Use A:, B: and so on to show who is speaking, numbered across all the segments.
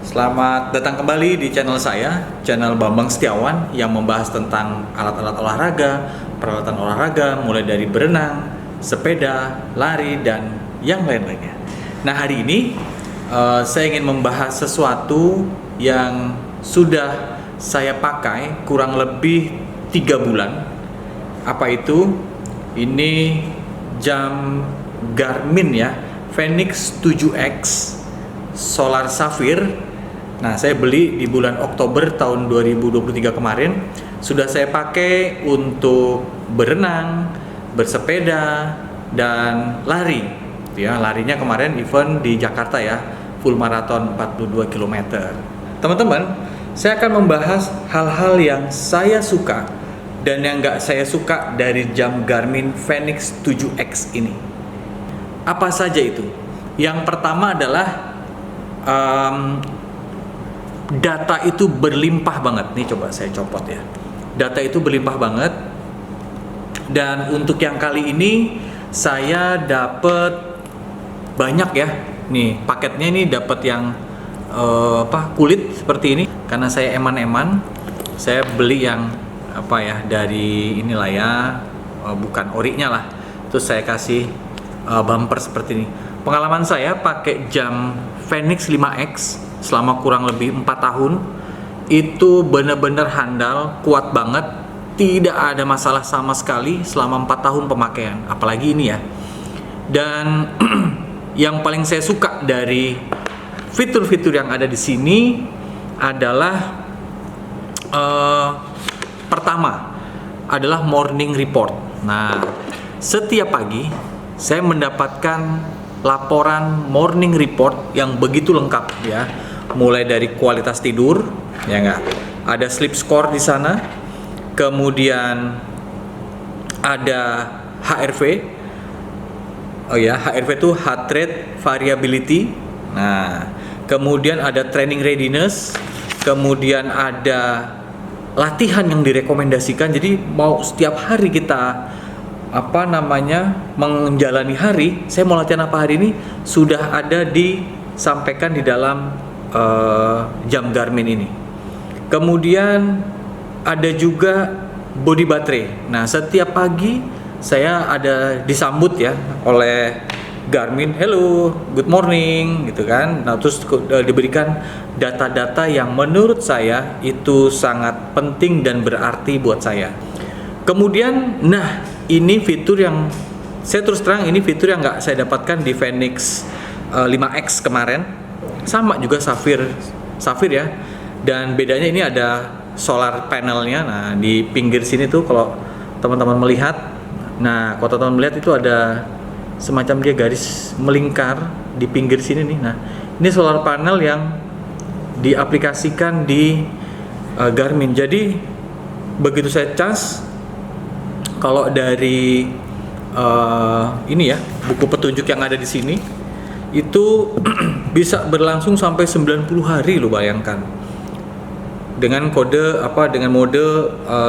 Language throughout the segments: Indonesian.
A: Selamat datang kembali di channel saya, channel Bambang Setiawan yang membahas tentang alat-alat olahraga, peralatan olahraga, mulai dari berenang, sepeda, lari, dan yang lain-lainnya. Nah, hari ini saya ingin membahas sesuatu yang sudah saya pakai kurang lebih 3 bulan. Apa itu? Ini jam Garmin ya, Fenix 7X Solar Sapphire. Nah, saya beli di bulan Oktober tahun 2023 kemarin. Sudah saya pakai untuk berenang, bersepeda, dan lari. Ya, larinya kemarin event di Jakarta ya, full marathon 42 km. Teman-teman, saya akan membahas hal-hal yang saya suka dan yang nggak saya suka dari jam Garmin Fenix 7X ini. Apa saja itu? Yang pertama adalah data itu berlimpah banget. Nih coba saya copot ya. Data itu berlimpah banget. Dan untuk yang kali ini saya dapat banyak ya. Nih paketnya ini dapat yang kulit seperti ini. Karena saya eman-eman, saya beli yang dari inilah ya, bukan orinya lah. Terus saya kasih bumper seperti ini. Pengalaman saya pakai jam Fenix 5X selama kurang lebih 4 tahun itu benar-benar handal, kuat banget, tidak ada masalah sama sekali selama 4 tahun pemakaian, apalagi ini ya. Dan yang paling saya suka dari fitur-fitur yang ada di sini adalah pertama adalah morning report. Nah, setiap pagi saya mendapatkan laporan morning report yang begitu lengkap ya, mulai dari kualitas tidur ya nggak, ada sleep score di sana, kemudian ada HRV. Oh ya, HRV itu heart rate variability. Nah, kemudian ada training readiness, kemudian ada latihan yang direkomendasikan. Jadi mau setiap hari kita menjalani hari, saya mau latihan apa hari ini, sudah ada disampaikan di dalam jam Garmin ini. Kemudian ada juga body baterai. Nah, setiap pagi saya ada disambut ya oleh Garmin, hello, good morning gitu kan. Nah, terus diberikan data-data yang menurut saya itu sangat penting dan berarti buat saya. Kemudian, nah ini fitur yang saya terus terang, ini fitur yang nggak saya dapatkan di Fenix 5X kemarin. Sama juga Sapphire ya. Dan bedanya ini ada solar panelnya. Nah, di pinggir sini tuh kalau teman-teman melihat, nah kalau teman-teman melihat itu ada semacam dia garis melingkar di pinggir sini nih. Nah, ini solar panel yang diaplikasikan di Garmin. Jadi begitu saya cas, kalau dari ini ya, buku petunjuk yang ada di sini itu bisa berlangsung sampai 90 hari lo, bayangkan. Dengan mode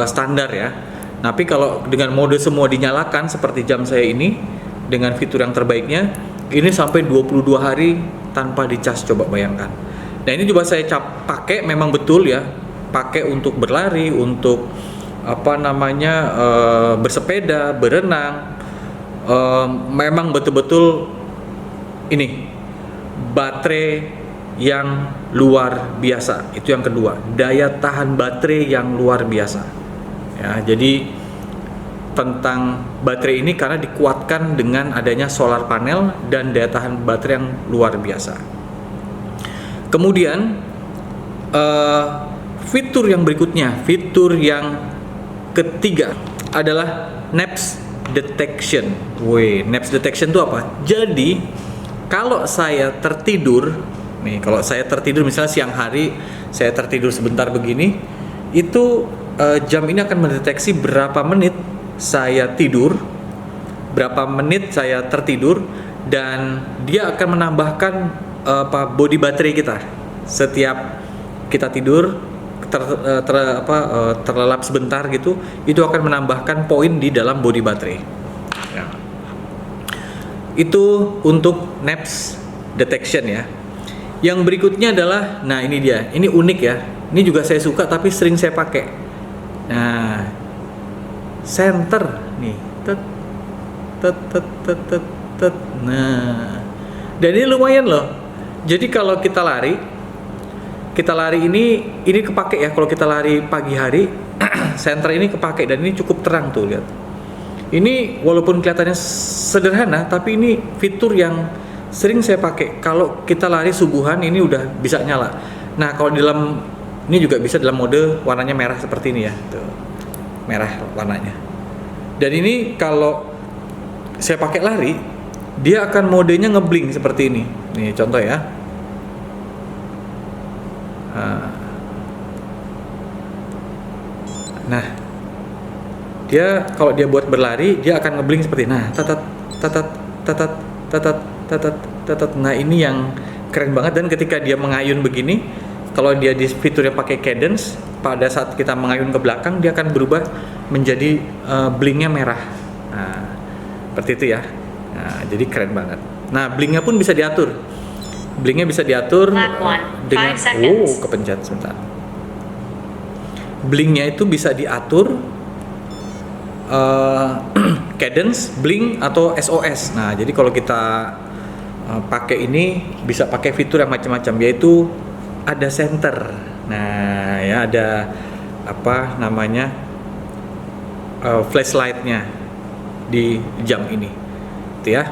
A: standar ya. Tapi kalau dengan mode semua dinyalakan seperti jam saya ini dengan fitur yang terbaiknya, ini sampai 22 hari tanpa dicas, coba bayangkan. Nah, ini coba saya pakai, memang betul ya, pakai untuk berlari, untuk bersepeda, berenang. Memang betul-betul ini baterai yang luar biasa. Itu yang kedua, daya tahan baterai yang luar biasa ya. Jadi tentang baterai ini karena dikuatkan dengan adanya solar panel dan daya tahan baterai yang luar biasa. Kemudian fitur yang berikutnya, fitur yang ketiga adalah naps detection. Naps detection itu apa? Jadi kalau saya tertidur misalnya siang hari saya tertidur sebentar begini, itu jam ini akan mendeteksi berapa menit saya tidur, berapa menit saya tertidur, dan dia akan menambahkan body baterai kita. Setiap kita tidur terlelap sebentar gitu, itu akan menambahkan poin di dalam body baterai ya. Itu untuk naps detection ya. Yang berikutnya adalah, nah ini dia, ini unik ya. Ini juga saya suka tapi sering saya pakai. Nah, center nih, tet, tet, tet, tet, tet, tet. Nah, dan ini lumayan loh. Jadi kalau kita lari ini kepake ya. Kalau kita lari pagi hari, center ini kepake dan ini cukup terang tuh, lihat. Ini walaupun kelihatannya sederhana, tapi ini fitur yang sering saya pakai. Kalau kita lari subuhan ini udah bisa nyala. Nah, kalau di dalam ini juga bisa dalam mode warnanya merah seperti ini ya. Tuh. Merah warnanya. Dan ini kalau saya pakai lari, dia akan modenya ngeblink seperti ini. Nih contoh ya. Nah, dia kalau dia buat berlari, dia akan ngeblink seperti ini. Nah, tatat tatat tatat tatat tatat tatat. Nah, ini yang keren banget. Dan ketika dia mengayun begini, kalau dia di fiturnya pakai cadence, pada saat kita mengayun ke belakang dia akan berubah menjadi blinknya merah. Nah, seperti itu ya. Nah, jadi keren banget. Nah, blinknya pun bisa diatur. Blinknya bisa diatur dengan kepencet sebentar. Blinknya itu bisa diatur cadence, blink atau SOS. Nah, jadi kalau kita pakai ini bisa pakai fitur yang macam-macam, yaitu ada center. Nah, ya ada apa namanya flashlightnya di jam ini, gitu ya.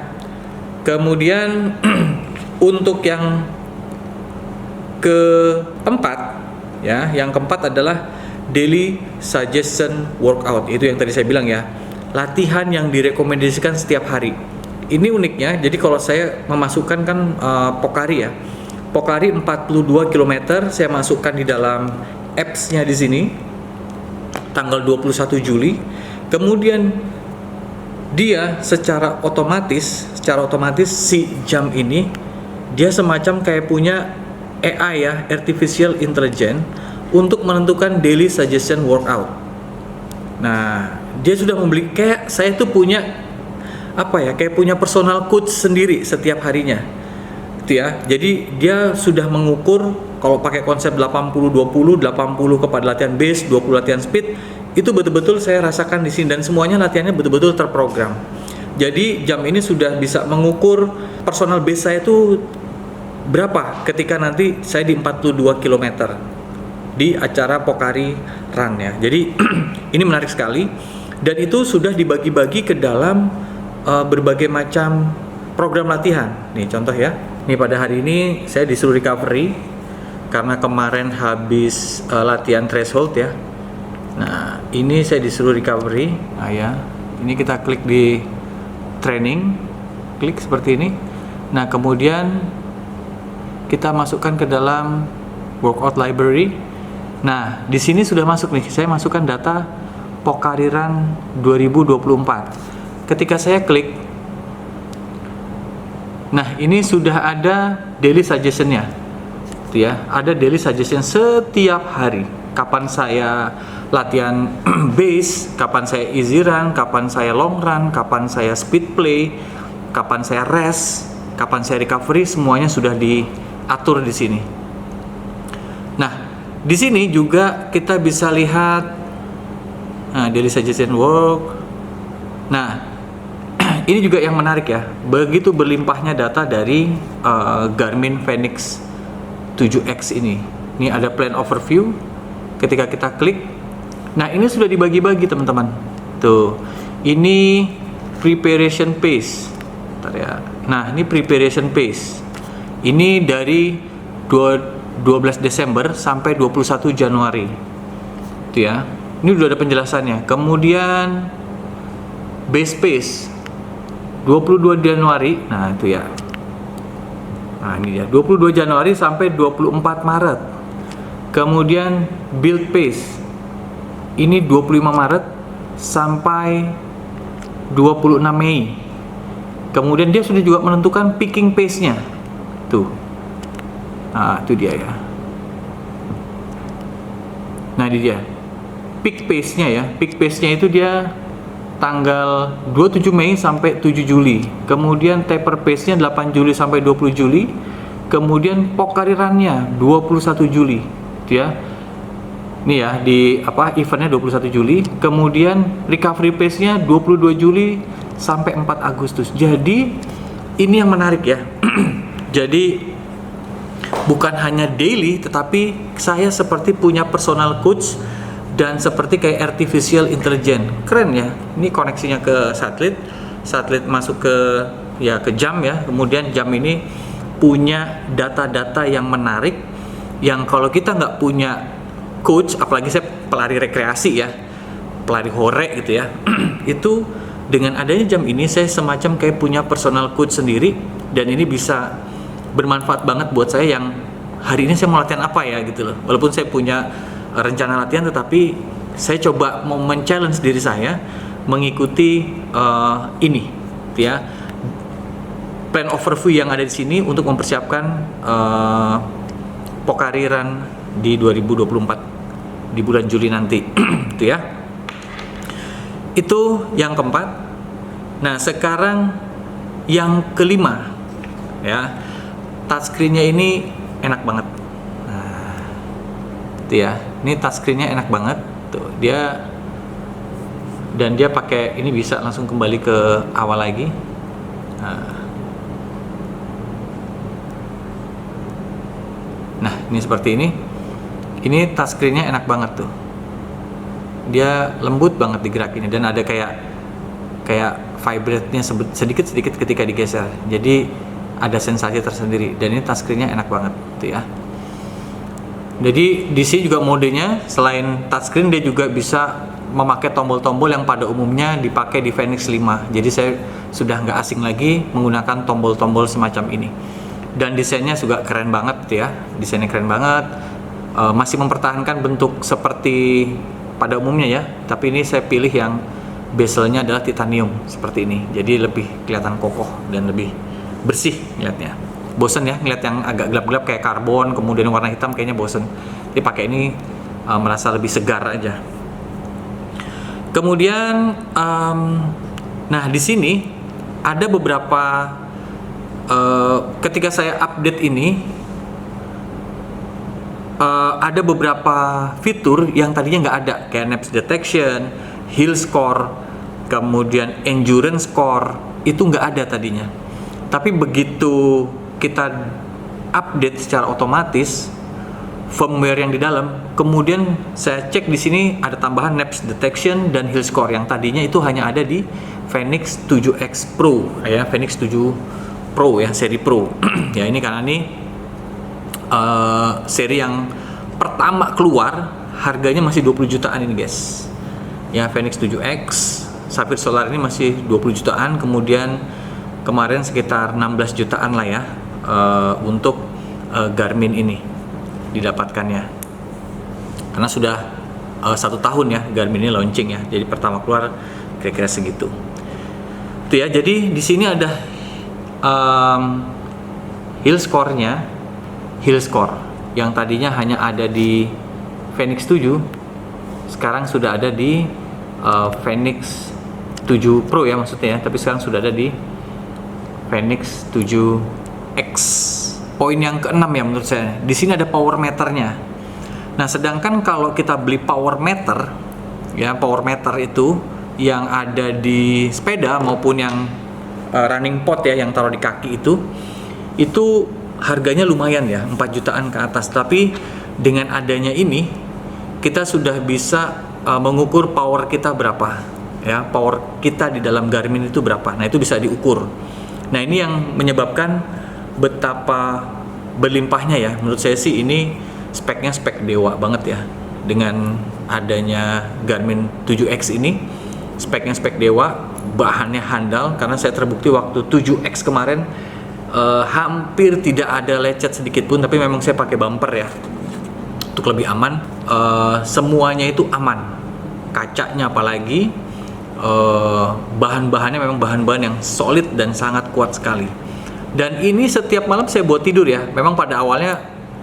A: Kemudian untuk yang keempat, ya, yang keempat adalah daily suggestion workout. Itu yang tadi saya bilang ya, latihan yang direkomendasikan setiap hari. Ini uniknya, jadi kalau saya memasukkan kan Pocari ya, Pocari 42 km saya masukkan di dalam apps-nya di sini tanggal 21 Juli. Kemudian dia secara otomatis si jam ini dia semacam kayak punya AI ya, artificial intelligence, untuk menentukan daily suggestion workout. Nah, dia sudah membeli, kayak saya tuh punya apa ya, kayak punya personal coach sendiri setiap harinya. Gitu ya. Jadi dia sudah mengukur kalau pakai konsep 80-20, 80 kepada latihan base, 20 latihan speed, itu betul-betul saya rasakan di sini dan semuanya latihannya betul-betul terprogram. Jadi jam ini sudah bisa mengukur personal base saya itu berapa ketika nanti saya di 42 km di acara Pocari Run ya. Jadi ini menarik sekali dan itu sudah dibagi-bagi ke dalam berbagai macam program latihan. Nih contoh ya. Nih pada hari ini saya disuruh recovery karena kemarin habis latihan threshold ya. Nah, ini saya disuruh recovery. Nah ya, ini kita klik di training, klik seperti ini. Nah, kemudian kita masukkan ke dalam workout library. Nah, di sini sudah masuk nih. Saya masukkan data Pocari Run 2024. Ketika saya klik, nah ini sudah ada daily suggestion-nya. Itu ya, ada daily suggestion setiap hari. Kapan saya latihan base, kapan saya easy run, kapan saya long run, kapan saya speed play, kapan saya rest, kapan saya recovery, semuanya sudah diatur di sini. Nah, di sini juga kita bisa lihat daily suggestion work. Nah, ini juga yang menarik ya. Begitu berlimpahnya data dari Garmin Fenix 7X ini. Ini ada plan overview. Ketika kita klik, nah ini sudah dibagi-bagi teman-teman. Tuh, ini preparation pace. Bentar ya. Nah, ini preparation pace. Ini dari 12 Desember sampai 21 Januari. Itu ya. Ini udah ada penjelasannya. Kemudian base pace 22 Januari. Nah, itu ya. Nah, ini dia. 22 Januari sampai 24 Maret. Kemudian build pace. Ini 25 Maret sampai 26 Mei. Kemudian dia sudah juga menentukan picking pace-nya. Tuh. Nah, itu dia ya. Nah, ini dia. Peak pace-nya ya. Peak pace-nya itu dia tanggal 27 Mei sampai 7 Juli. Kemudian taper pace-nya 8 Juli sampai 20 Juli. kemudian pokarirannya 21 Juli, gitu ya. Ini ya di eventnya 21 Juli, kemudian recovery pace-nya 22 Juli sampai 4 Agustus. Jadi ini yang menarik ya. Jadi bukan hanya daily, tetapi saya seperti punya personal coach dan seperti kayak artificial intelligence. Keren ya. Ini koneksinya ke satelit masuk ke jam ya. Kemudian jam ini punya data-data yang menarik, yang kalau kita nggak punya coach, apalagi saya pelari rekreasi ya, pelari hore gitu ya, itu dengan adanya jam ini saya semacam kayak punya personal coach sendiri, dan ini bisa bermanfaat banget buat saya yang hari ini saya mau latihan apa ya gitu loh. Walaupun saya punya rencana latihan, tetapi saya coba mau men-challenge diri saya mengikuti ini gitu ya, plan overview yang ada di sini untuk mempersiapkan pokariran di 2024 di bulan Juli nanti. Itu ya. Itu yang keempat. Nah, sekarang yang kelima ya. Touchscreen-nya ini enak banget. Nah, itu ya. Ini touchscreen-nya enak banget. Tuh, dia pakai ini bisa langsung kembali ke awal lagi. Nah, ini seperti ini. Ini touchscreen-nya enak banget tuh. Dia lembut banget digerakinnya, dan ada kayak vibrate-nya sedikit-sedikit ketika digeser. Jadi ada sensasi tersendiri, dan ini touchscreen-nya enak banget tuh ya. Jadi di sini juga modenya selain touchscreen, dia juga bisa memakai tombol-tombol yang pada umumnya dipakai di Fenix 5. Jadi saya sudah nggak asing lagi menggunakan tombol-tombol semacam ini. Dan desainnya juga keren banget tuh ya. Desainnya keren banget. Masih mempertahankan bentuk seperti pada umumnya ya. Tapi ini saya pilih yang bezelnya adalah titanium seperti ini. Jadi lebih kelihatan kokoh dan lebih bersih ngeliatnya. Bosen ya ngeliat yang agak gelap-gelap kayak karbon kemudian warna hitam, kayaknya bosen. Jadi pakai ini merasa lebih segar aja. Kemudian nah di sini ada beberapa ketika saya update ini ada beberapa fitur yang tadinya nggak ada, kayak naps detection, hill score, kemudian endurance score, itu nggak ada tadinya. Tapi begitu kita update secara otomatis firmware yang di dalam, kemudian saya cek di sini ada tambahan naps detection dan hill score yang tadinya itu hanya ada di Fenix 7X Pro ya, Fenix 7 Pro ya, seri Pro. Ya ini karena ini seri yang pertama keluar, harganya masih 20 jutaan ini guys. Ya, Fenix 7X Sapphire Solar ini masih 20 jutaan, kemudian kemarin sekitar 16 jutaan lah ya untuk Garmin ini didapatkannya. Karena sudah 1 tahun ya Garmin ini launching ya. Jadi pertama keluar kira-kira segitu. Itu ya. Jadi di sini ada hill score-nya, hill score yang tadinya hanya ada di Fenix 7 sekarang sudah ada di Fenix 7 Pro ya maksudnya ya, tapi sekarang sudah ada di Fenix 7X. Poin yang keenam ya menurut saya, di sini ada power meternya. Nah, sedangkan kalau kita beli power meter ya, power meter itu yang ada di sepeda maupun yang running pot ya, yang taruh di kaki itu harganya lumayan ya, 4 jutaan ke atas. Tapi dengan adanya ini kita sudah bisa mengukur power kita berapa ya, power kita di dalam Garmin itu berapa. Nah, itu bisa diukur. Nah, ini yang menyebabkan betapa berlimpahnya ya. Menurut saya sih ini speknya spek dewa banget ya. Dengan adanya Garmin 7X ini, speknya spek dewa, bahannya handal. Karena saya terbukti waktu 7X kemarin hampir tidak ada lecet sedikit pun, tapi memang saya pakai bumper ya untuk lebih aman. Semuanya itu aman, kacanya apalagi, bahan-bahannya memang bahan-bahan yang solid dan sangat kuat sekali. Dan ini setiap malam saya buat tidur ya. Memang pada awalnya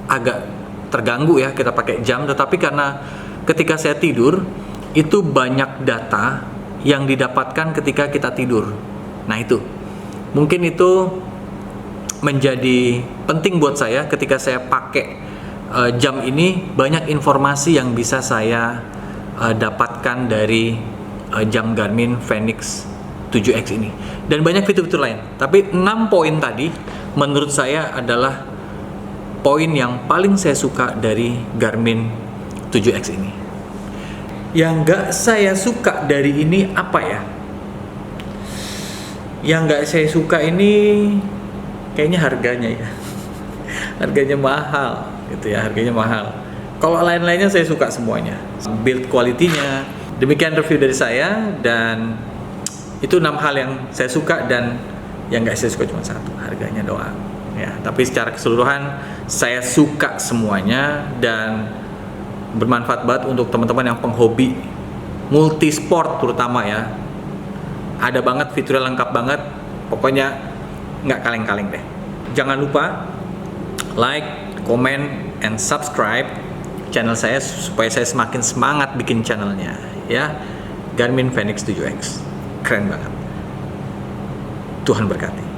A: agak terganggu ya kita pakai jam, tetapi karena ketika saya tidur itu banyak data yang didapatkan ketika kita tidur. Nah, itu mungkin itu menjadi penting buat saya ketika saya pakai jam ini. Banyak informasi yang bisa saya dapatkan dari jam Garmin Fenix 7X ini, dan banyak fitur-fitur lain. Tapi 6 poin tadi menurut saya adalah poin yang paling saya suka dari Garmin 7X ini. Yang nggak saya suka dari ini apa ya? Yang nggak saya suka ini kayaknya harganya ya. Harganya mahal gitu ya, harganya mahal. Kalau lain-lainnya saya suka semuanya. Build quality-nya. Demikian review dari saya, dan itu 6 hal yang saya suka, dan yang nggak saya suka cuma satu, harganya doang. Ya, tapi secara keseluruhan saya suka semuanya dan bermanfaat banget untuk teman-teman yang penghobi multisport terutama ya. Ada banget fiturnya, lengkap banget. Pokoknya nggak kaleng-kaleng deh. Jangan lupa like, comment, and subscribe channel saya supaya saya semakin semangat bikin channelnya ya. Garmin Fenix 7X keren banget. Tuhan berkati.